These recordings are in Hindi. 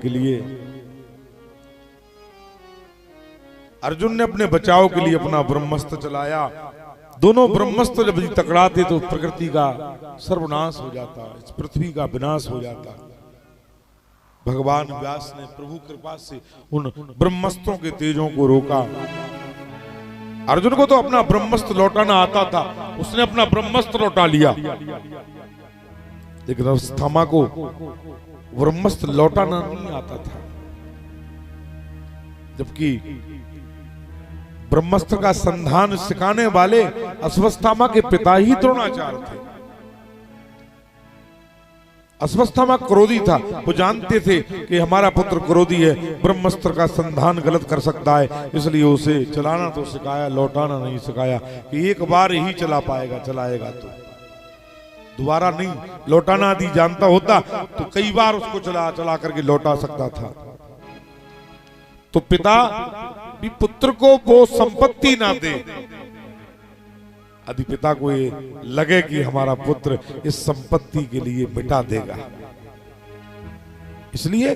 के लिए अर्जुन ने अपने बचाव के लिए अपना ब्रह्मास्त्र चलाया। दोनों ब्रह्मास्त्र जब टकराते तो प्रकृति का सर्वनाश हो जाता, इस पृथ्वी का विनाश हो जाता। भगवान व्यास ने प्रभु कृपा से उन ब्रह्मास्त्रों के तेजों को रोका। अर्जुन को तो अपना ब्रह्मास्त्र लौटाना आता था, उसने अपना ब्रह्मास्त्र लौटा लिया, लेकिन अश्वत्थामा को ब्रह्मास्त्र लौटाना नहीं आता था। जबकि ब्रह्मास्त्र का संधान सिखाने वाले अश्वत्थामा के पिता ही द्रोणाचार्य थे। अश्वत्थामा क्रोधी था, वो जानते थे कि हमारा पुत्र क्रोधी है, ब्रह्मास्त्र का संधान गलत कर सकता है, इसलिए उसे चलाना तो सिखाया, लौटाना नहीं सिखाया कि एक बार ही चला पाएगा, चलाएगा तो दोबारा नहीं। लौटाना आदि जानता होता तो कई बार उसको चला करके लौटा सकता था। तो पिता भी पुत्र को वो संपत्ति ना दे, यदि पिता को ये लगे कि हमारा पुत्र इस संपत्ति के लिए मिटा देगा, इसलिए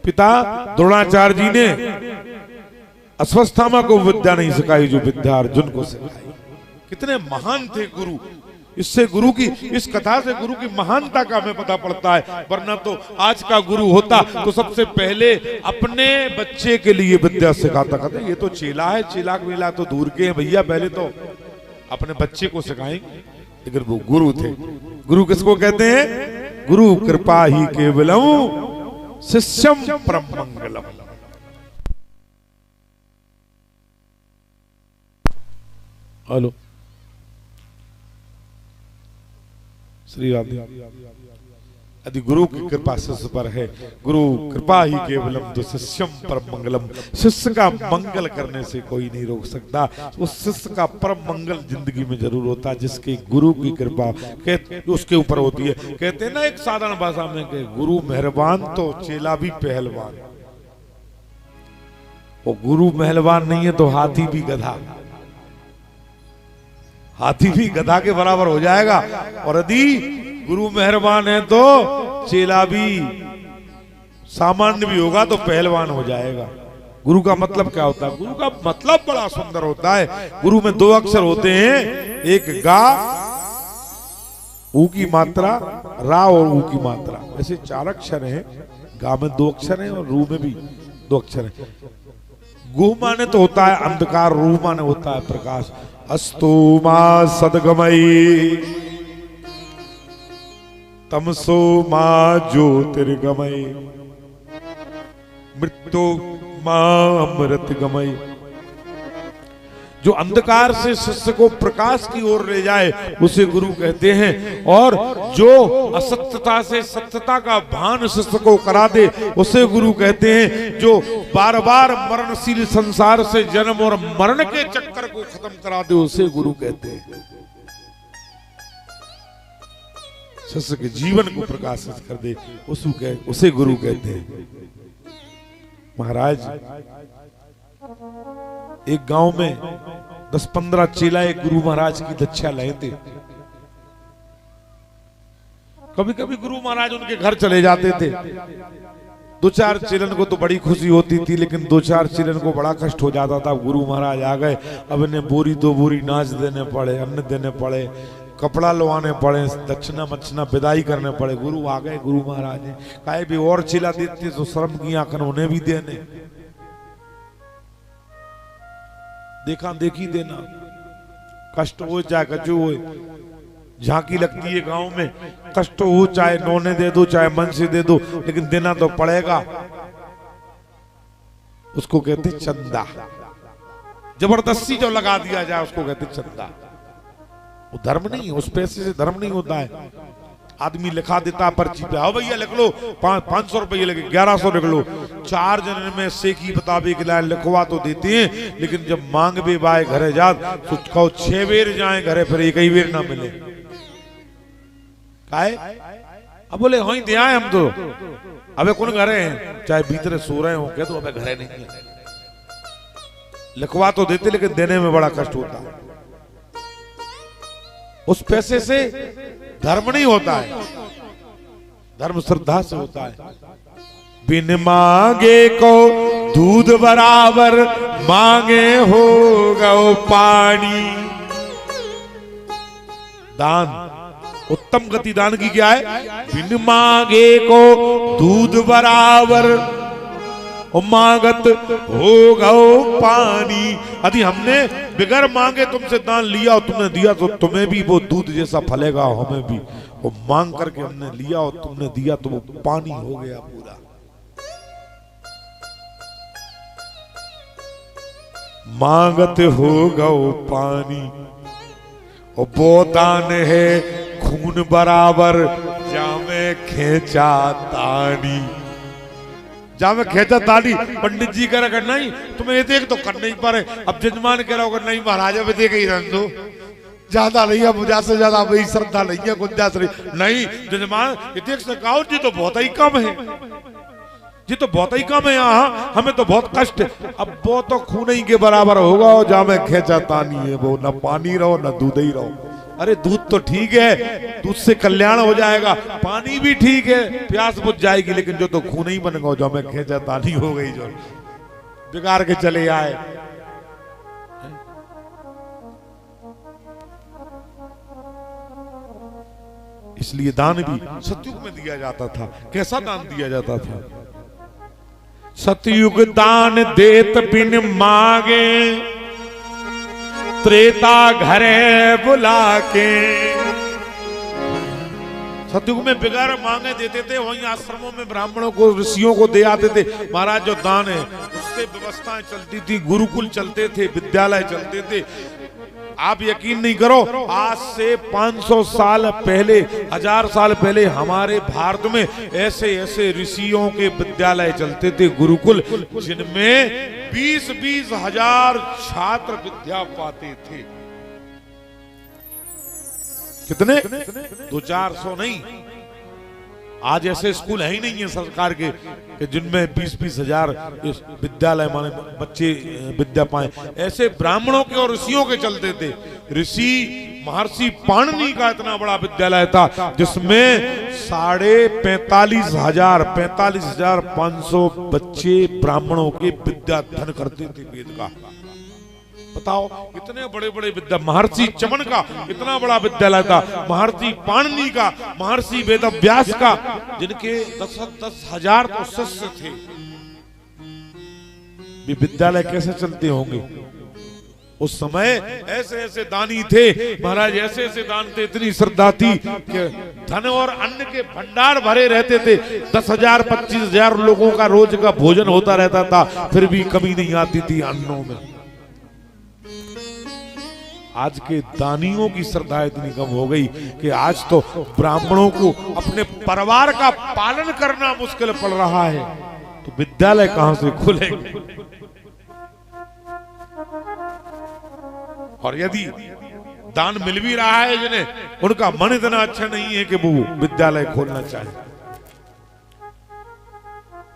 पिता द्रोणाचार्य जी ने अश्वत्थामा को विद्या नहीं सिखाई जो विद्या अर्जुन को सिखाई। कितने महान थे गुरु। इससे गुरु की, इस कथा से गुरु की महानता का हमें पता पड़ता है। वरना तो आज का गुरु होता तो सबसे पहले अपने बच्चे के लिए विद्या सिखाता। कहते ये तो चेला है, चेला वेला तो दूर के हैं भैया, पहले तो अपने बच्चे को सिखाएंगे। लेकिन वो गुरु थे। गुरु किसको कहते हैं? गुरु कृपा ही केवलम शिष्यम परम मंगलम। हेलो श्री राधे। यदि गुरु की कृपा शिष्य पर है, गुरु कृपा ही केवलम तो शिष्यम परम मंगलम। शिष्य का मंगल करने से कोई नहीं रोक सकता। उस शिष्य का परम मंगल जिंदगी में जरूर होता है जिसके गुरु की कृपा उसके ऊपर होती है। कहते हैं ना एक साधारण भाषा में कि गुरु मेहरबान तो चेला भी पहलवान। वो गुरु मेहरबान नहीं है तो हाथी भी गधा, हाथी भी गधा के बराबर हो जाएगा। और यदि गुरु मेहरबान है तो चेला भी सामान्य भी होगा तो पहलवान हो जाएगा। गुरु का मतलब क्या होता है? गुरु का मतलब बड़ा सुंदर होता है। गुरु में दो अक्षर होते हैं, एक गा ऊ की मात्रा, रा और ऊ की मात्रा। ऐसे चार अक्षर हैं। गा में दो अक्षर हैं और रू में भी दो अक्षर हैं। गु माने तो होता है अंधकार, रू माने होता है प्रकाश। अस्तु मा सद्गमयी तमसो मा ज्योतिर्गमयी मृत्यु मा अमृतगमयी। जो अंधकार से शिष्य को प्रकाश की ओर ले जाए उसे गुरु कहते हैं। और जो असत्यता से सत्यता का भान शिष्य को करा दे उसे गुरु कहते हैं। जो बार बार मरणशील संसार से जन्म और मरण के चक्कर को खत्म करा दे उसे गुरु कहते हैं। शिष्य के जीवन को प्रकाशित कर दे उसे गुरु कहते हैं। महाराज एक गांव में 10-15 चेला एक गुरु महाराज की दीक्षा लाए थे। कभी कभी गुरु महाराज उनके घर चले जाते थे। 2-4 चेलन को तो बड़ी खुशी होती थी, लेकिन 2-4 चेलन को बड़ा कष्ट हो जाता था। गुरु महाराज आ गए, अब इन्हें बोरी 2 बोरी नाच देने पड़े, अन्न देने पड़े, कपड़ा लवाने पड़े, दक्षिणा मच्छना विदाई करने पड़े। गुरु आ गए, गुरु महाराज ने कहा भी और चेला देते तो शर्म की आंखन उन्हें भी देने, देखा देखी देना। कष्ट हो चाहे कचू हो, झांकी लगती है गांव में, कष्ट हो चाहे नौने दे दो चाहे मन से दे दो, लेकिन देना तो पड़ेगा। उसको कहते चंदा। जबरदस्ती जो लगा दिया जाए उसको कहते चंदा। वो धर्म नहीं, उस पैसे से धर्म नहीं होता है। आदमी लिखा देता पर्ची पे, आओ भैया लिख लो, 500 रुपये लगे, 1100 लिख लो। 4 जन में से की मुताबिक लाइन लिखवा तो देते हैं, लेकिन जब मांग बे बाय घरे जात तो कहो 6 बेर जाए घरे, फिर एक ही बेर ना मिले। काहे? अब बोले वहीं दे आए हम तो, अबे कौन घरे हैं, चाहे भीतर सो रहे हो, कह दो अबे घरे नहीं है। लिखवा तो देते लेकिन देने में बड़ा कष्ट होता है। उस पैसे से धर्म नहीं होता है, धर्म श्रद्धा से होता है। बिन मांगे को दूध बराबर, मांगे हो गो पानी। दान, उत्तम गति दान की क्या है? बिन मांगे को दूध बराबर, मांगत हो गो पानी। यदि हमने बिगर मांगे तुमसे दान लिया और तुमने दिया तो तुम्हें भी वो दूध जैसा फलेगा, हमें भी वो मांग करके हमने लिया और तुमने दिया तो वो पानी हो गया पूरा। मांगत हो गो पानी, और वो दान है खून बराबर, जामे खेचा तानी। जामे खेचा तानी पंडित जी कह रहे नहीं तुम्हें ये देख तो कर नहीं पा रहे। अब जजमान कह रहा होगा नहीं महाराजा भी देख ही रहने दो, ज्यादा नहीं है, मुझे से ज्यादा वही श्रद्धा नहीं है, गुंजाइश नहीं। जजमान ये देख सकाओ जी तो बहुत ही कम है, जी तो बहुत ही कम है, यहाँ हमें तो बहुत कष्ट है। अब वो तो खून ही के बराबर होगा, और जामे खेचा तानी है, वो न पानी रहो न दूध ही रहो। अरे दूध तो ठीक है, दूध से कल्याण हो जाएगा, पानी भी ठीक है, प्यास बुझ जाएगी, लेकिन जो तो खून ही बनेगा, जो हमें खेचा तानी हो गई, जो बिगाड़ के चले आए। इसलिए दान भी सतयुग में दिया जाता था। कैसा दान दिया जाता था? सतयुग दान देत बिन मांगे, त्रेता घरे बुला के। सतयुग में बिगाड़ मांगे देते थे, वहीं आश्रमों में ब्राह्मणों को, ऋषियों को दे आते थे। महाराज जो दान है उससे व्यवस्थाएं चलती थी, गुरुकुल चलते थे, विद्यालय चलते थे। आप यकीन नहीं करो, आज से 500 साल पहले, 1000 साल पहले हमारे भारत में ऐसे ऐसे ऋषियों के विद्यालय चलते थे, गुरुकुल, जिनमें 20-20 हजार छात्र विद्या पाते थे। कितने? 200-400 नहीं। आज ऐसे स्कूल है ही नहीं है सरकार के कि जिनमें 20-20 हजार विद्यालय माने बच्चे विद्या पाए। ऐसे ब्राह्मणों के और ऋषियों के चलते थे। ऋषि महर्षि पाणिनि का इतना बड़ा विद्यालय था, जिसमें 45,500 बच्चे ब्राह्मणों के विद्या अध्ययन करते थे वेद का। बताओ, इतने बड़े बड़े विद्या, महर्षि चमन का इतना बड़ा विद्यालय था, महर्षि पाणिनि का, महर्षि वेदव्यास का, जिनके 10-10 हजार तो शिष्य थे। ये विद्यालय कैसे चलते होंगे? उस समय ऐसे ऐसे दानी थे महाराज, ऐसे ऐसे दान थे, इतनी श्रद्धा थी कि धन और अन्न के भंडार भरे रहते थे। 10,000-25,000 लोगों का रोज का भोजन होता रहता था, फिर भी कमी नहीं आती थी अन्नों में। आज के दानियों की श्रद्धा इतनी कम हो गई कि आज तो ब्राह्मणों को अपने परिवार का पालन करना मुश्किल पड़ रहा है, तो विद्यालय कहां से खुलेंगे? और यदि दान मिल भी रहा है जिन्हें, उनका मन इतना अच्छा नहीं है कि वो विद्यालय खोलना चाहे।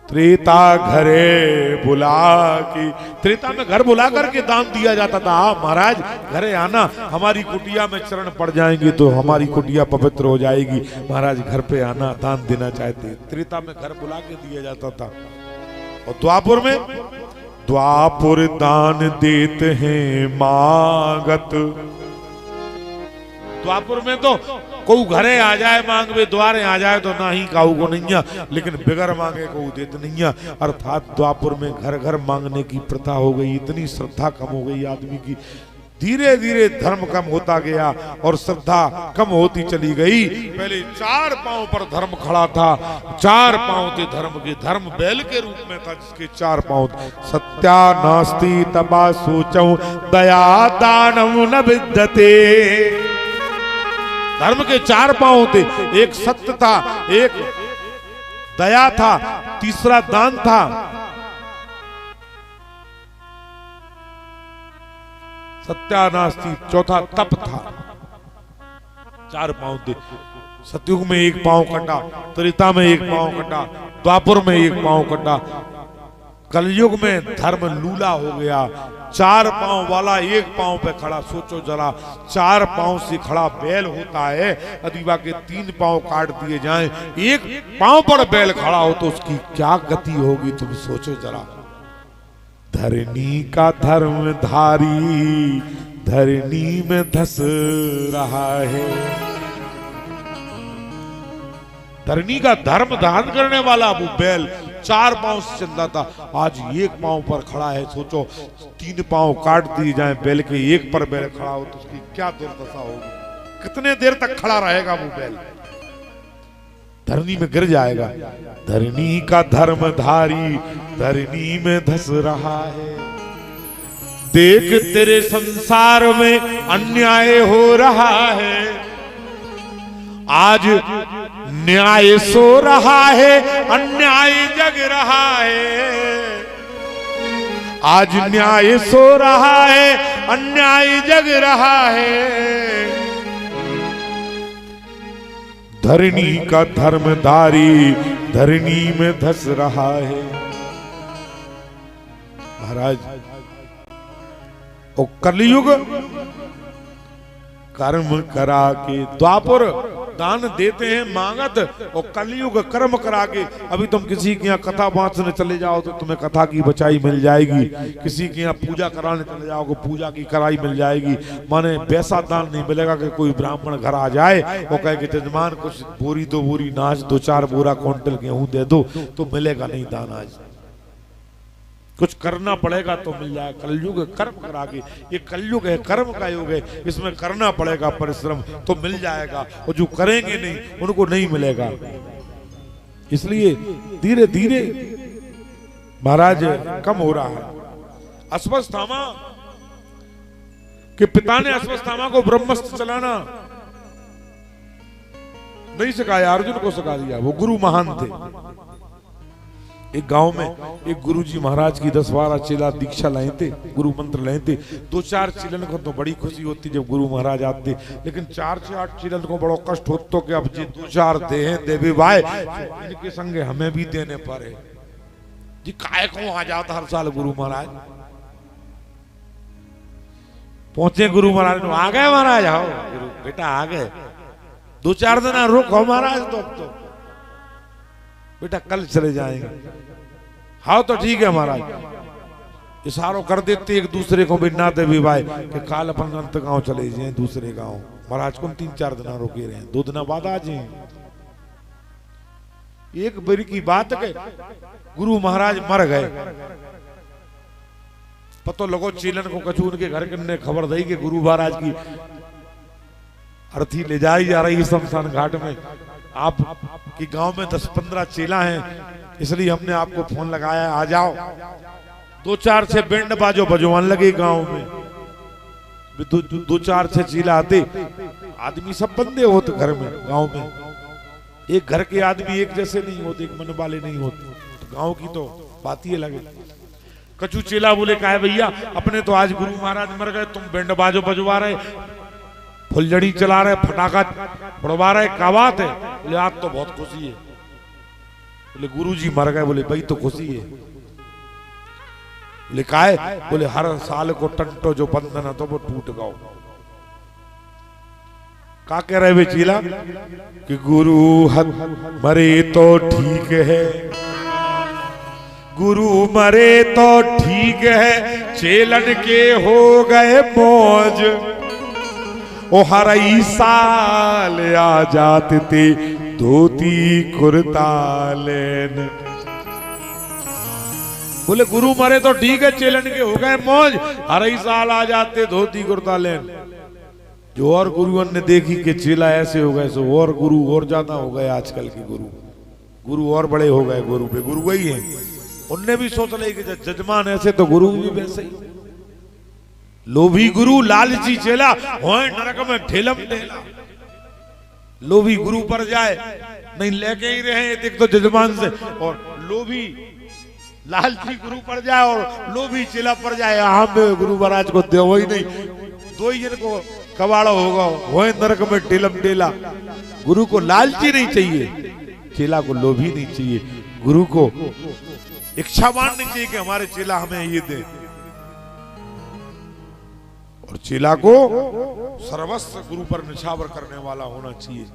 त्रेता घरे बुला की, त्रेता में घर बुला करके दान दिया जाता था। महाराज घरे आना, हमारी कुटिया में चरण पड़ जाएंगे तो हमारी कुटिया पवित्र हो जाएगी, महाराज घर पे आना, दान देना चाहते। त्रेता में घर बुला के दिया जाता था। और द्वापुर में, द्वापुर दान देते हैं मांगत। द्वापुर में तो कोई घरे आ जाए मांग में, द्वारे आ जाए तो ना ही काऊ को नहीं है, लेकिन बिगर मांगे को देते नहीं है। अर्थात द्वापुर में घर घर मांगने की प्रथा हो गई, इतनी श्रद्धा कम हो गई आदमी की। धीरे धीरे धर्म कम होता गया और श्रद्धा कम होती चली गई। पहले 4 पांव पर धर्म खड़ा था, 4 पांव थे धर्म के। धर्म बैल के रूप में था जिसके 4 पांव। सत्या नास्ति तपा सोचौ, दया दानम न विद्यते। धर्म के 4 पांव थे, एक सत्य था, एक दया था, तीसरा दान था, सत्यानास्ति चौथा तप था। 4 पांव थे। सतयुग में 1 पांव कटा, त्रेता में 1 पांव कटा, द्वापुर में 1 पांव कटा, कलयुग में धर्म लूला हो गया। 4 पांव वाला 1 पांव पे खड़ा, सोचो जरा, 4 पांव से खड़ा बैल होता है, अदीबा के 3 पांव काट दिए जाएं, 1 पांव पर बैल खड़ा हो तो उसकी क्या गति होगी, तुम सोचो जरा। धरनी का धर्म धारी धरनी में धस रहा है। धरनी का धर्म धारण करने वाला वो बैल 4 पांव से चल रहा था, आज 1 पांव पर खड़ा है। सोचो 3 पांव काट दिए जाएं बैल के, 1 पर बैल खड़ा हो तो उसकी क्या दुर्दशा होगी, कितने देर तक खड़ा रहेगा वो बैल, धरनी में गिर जाएगा। धरनी का धर्म धारी धरनी में धस रहा है। देख तेरे संसार में अन्याय हो रहा है, आज न्याय सो रहा है, अन्याय जग रहा है। आज न्याय सो रहा है, अन्याय जग रहा है। धरनी का धर्मधारी धरनी में धस रहा है। महाराज ओ कलयुग कर्म करा के, द्वापर दान देते हैं मांगत, और कलयुग कर्म करा के। अभी तुम किसी के यहाँ कथा बांटने चले जाओ तो तुम्हें कथा की बचाई मिल जाएगी, किसी के यहाँ पूजा कराने चले जाओ तो पूजा की कराई मिल जाएगी। माने वैसा दान नहीं मिलेगा कि कोई ब्राह्मण घर आ जाए और कहे कि जजमान कुछ बोरी 2 बोरी नाच 2-4 बोरा क्विंटल गेहूं दे दो, तो मिलेगा नहीं दान। आज कुछ करना पड़ेगा तो मिल जाएगा। कलयुग कर्म करा के, ये कलयुग है, कर्म का युग है, इसमें करना पड़ेगा परिश्रम तो मिल जाएगा, और जो करेंगे नहीं उनको नहीं मिलेगा। इसलिए धीरे धीरे महाराज कम हो रहा है। अश्वत्थामा के पिता ने अश्वत्थामा को ब्रह्मास्त्र चलाना नहीं सिखाया, अर्जुन को सिखा दिया। वो गुरु महान थे। एक गांव में एक गुरुजी महाराज की 10-12 चेला दीक्षा लाए थे, गुरु मंत्र लाए थे। 2-4 चेलन को तो बड़ी खुशी होती जब गुरु महाराज आते, लेकिन 4 से 8 चेलन को बड़ा कष्ट होता कि अब जी 2-4 देवे भाई इनके संगे हमें भी देने पड़े जी। काय को आ जाता हर साल गुरु महाराज। पहुंचे गुरु महाराज, आ गए महाराज, आओ गुरु बेटा आ गए, 2-4 दिन रुको महाराज, तो बेटा कल चले जाएंगे। हाँ तो ठीक है महाराज। इशारों कर देते एक दूसरे को बिना देवी भाई कि काल अपन अंत गांव चले जाए, दूसरे गांव। महाराज को 3-4 दिन रोके रहे, 2 दिन बाद आ जाए। एक बारी की बात है, गुरु महाराज मर गए, पतो लगो चीलन को कचून के घर के खबर दी कि गुरु महाराज की अर्थी ले जाई जा रही है शमशान घाट में। आप की गांव में 10-15 चेला हैं, इसलिए हमने आपको फोन लगाया, आ जाओ। 2-4 से बैंड बाजो बजवान लगे गांव में। 2-4 से चेला आते, आदमी सब बंदे होते घर में, गांव में। एक घर के आदमी एक जैसे नहीं होते, एक मन वाले नहीं होते, तो गांव की तो बात ही अलग है। कचू चेला बोले, कहा भैया अपने तो आज गुरु महाराज मर गए, तुम बैंड बाजो बजवा रहे, फुलझड़ी चला रहे, फटाखा उड़वा रहे, क्या बात है? बोले आज तो बहुत खुशी है। बोले गुरुजी मर गए। बोले भाई तो खुशी है। बोले का है? बोले हर साल को टंटो जो बंधन है तो वो टूट गओ। का कह रहे वे चीला कि गुरु मरे तो ठीक है, गुरु मरे तो ठीक है, चेलन के हो गए मौज। ओ हर साल आ जाते थे धोती कुर्ता लेन। बोले गुरु मरे तो ठीक है, चेलन के हो गए मौज, हर साल आ जाते धोती कुर्ता लेन। जो और गुरुओं ने देखी कि चेला ऐसे हो गए, सो और गुरु और ज्यादा हो गए। आजकल के गुरु और बड़े हो गए, गुरु पे गुरु वही है। उनने भी सोच ले कि जजमान ऐसे तो गुरु भी वैसे ही। लोभी गुरु लालची चेला होए नरक में ठेलम ठेला। लोभी गुरु पर जाए नहीं लेके ही रहे देख तो जजमान से, और लोभी लालची गुरु पर जाए और लोभी चेला पर जाए, हम गुरु महाराज को दे ही नहीं, 2 ही जन को कबाड़ा होगा, होए नरक में ठेलम ठेला। गुरु को लालची नहीं चाहिए, चेला को लोभी नहीं चाहिए, गुरु को इच्छावान नहीं चाहिए कि हमारे चेला हमें ये दे, और चेला को सर्वस्व गुरु पर निछावर करने वाला होना चाहिए।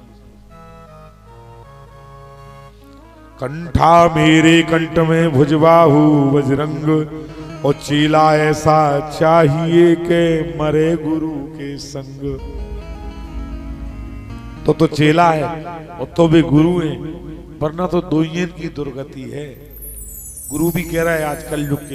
कंठा मेरे कंठ में भुजबाहु बजरंग, और चेला ऐसा चाहिए के मरे गुरु के संग। तो चेला है और तो भी गुरु है, वरना तो दोइयन की दुर्गति है। गुरु भी कह रहा है आजकल युग के